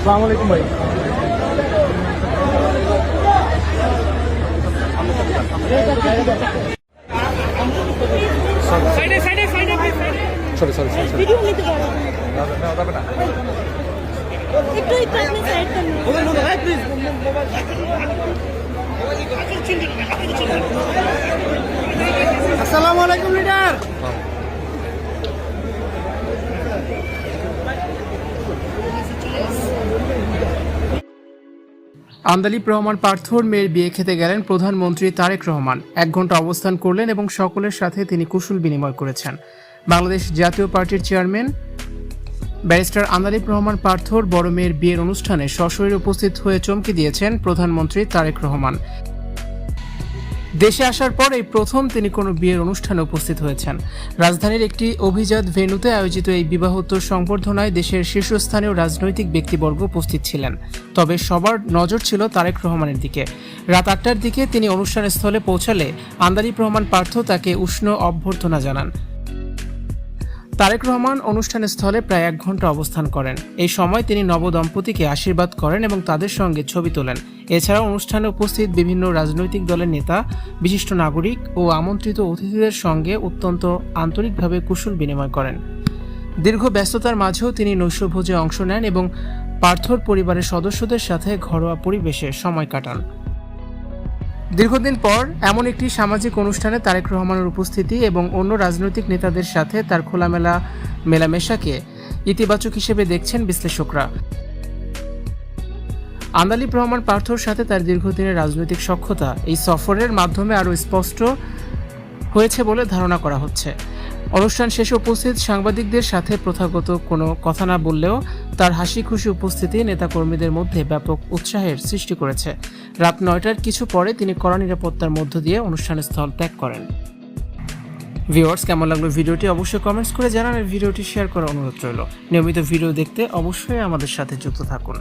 আসসালামু আলাইকুম ভাই। সরি ভিডিও নিতে পারো একটু আপনি সাইড করুন। আসসালামু আলাইকুম লিডার। আন্দালিব রহমান পার্থর মেয়ের বিয়ে খেতে গেলেন প্রধানমন্ত্রী তারেক রহমান। 1 ঘন্টা অবস্থান করলেন এবং সকলের সাথে তিনি কুশল বিনিময় করেছেন। বাংলাদেশ জাতীয় পার্টির চেয়ারম্যান ব্যারিস্টার আন্দালিব রহমান পার্থর বড় মেয়ের বিয়ের অনুষ্ঠানে সশরীরে উপস্থিত হয়ে চমকে দিয়েছেন প্রধানমন্ত্রী তারেক রহমান। দেশে আসার পর এই প্রথম তিনি কোনো বিয়ের অনুষ্ঠানে উপস্থিত হয়েছেন। রাজধানীর একটি অভিজাত ভেন্যুতে আয়োজিত এই বিবাহোত্তর সংবর্ধনায় দেশের শীর্ষস্থানীয় রাজনৈতিক ব্যক্তিবর্গ উপস্থিত ছিলেন। তবে সবার নজর ছিল তারেক রহমানের দিকে। রাত 8টার দিকে তিনি অনুষ্ঠানস্থলে পৌঁছালে আন্দালিব রহমান পার্থ তাকে উষ্ণ অভ্যর্থনা জানান। তারেক রহমান অনুষ্ঠানের স্থলে প্রায় 1 ঘন্টা অবস্থান করেন। এই সময় তিনি নবদম্পতিকে আশীর্বাদ করেন এবং তাদের সঙ্গে ছবি তোলেন। এছাড়াও অনুষ্ঠানে উপস্থিত বিভিন্ন রাজনৈতিক দলের নেতা, বিশিষ্ট নাগরিক ও আমন্ত্রিত অতিথিদের সঙ্গে অত্যন্ত আন্তরিকভাবে কুশল বিনিময় করেন। দীর্ঘ ব্যস্ততার মাঝেও তিনি নৈশভোজে অংশ নেন এবং পার্থর পরিবারের সদস্যদের সাথে ঘরোয়া পরিবেশে সময় কাটান। দীর্ঘদিন পর এমন একটি সামাজিক অনুষ্ঠানে তারেক রহমানের উপস্থিতি এবং অন্য রাজনৈতিক নেতাদের সাথে তার খোলামেলা মেলামেশাকে ইতিবাচক হিসেবে দেখছেন বিশ্লেষকরা। আন্দালিব রহমান পার্থর সাথে তার দীর্ঘদিনের রাজনৈতিক সখ্যতা এই সফরের মাধ্যমে আরও স্পষ্ট হয়েছে বলে ধারণা করা হচ্ছে। অনুষ্ঠান শেষে উপস্থিত সাংবাদিকদের সাথে প্রথাগত কোনো কথা না বললেও তার হাসি খুশি উপস্থিতি নেতাকর্মীদের মধ্যে ব্যাপক উৎসাহের সৃষ্টি করেছে। রাত 9টার কিছু পরে তিনি কড়া নিরাপত্তার মধ্য দিয়ে অনুষ্ঠানের স্থল ত্যাগ করেন। ভিউয়ার্স, কেমন লাগলো ভিডিওটি অবশ্যই কমেন্টস করে জানান। ভিডিওটি শেয়ার করার অনুরোধ রইল। নিয়মিত ভিডিও দেখতে অবশ্যই আমাদের সাথে যুক্ত থাকুন।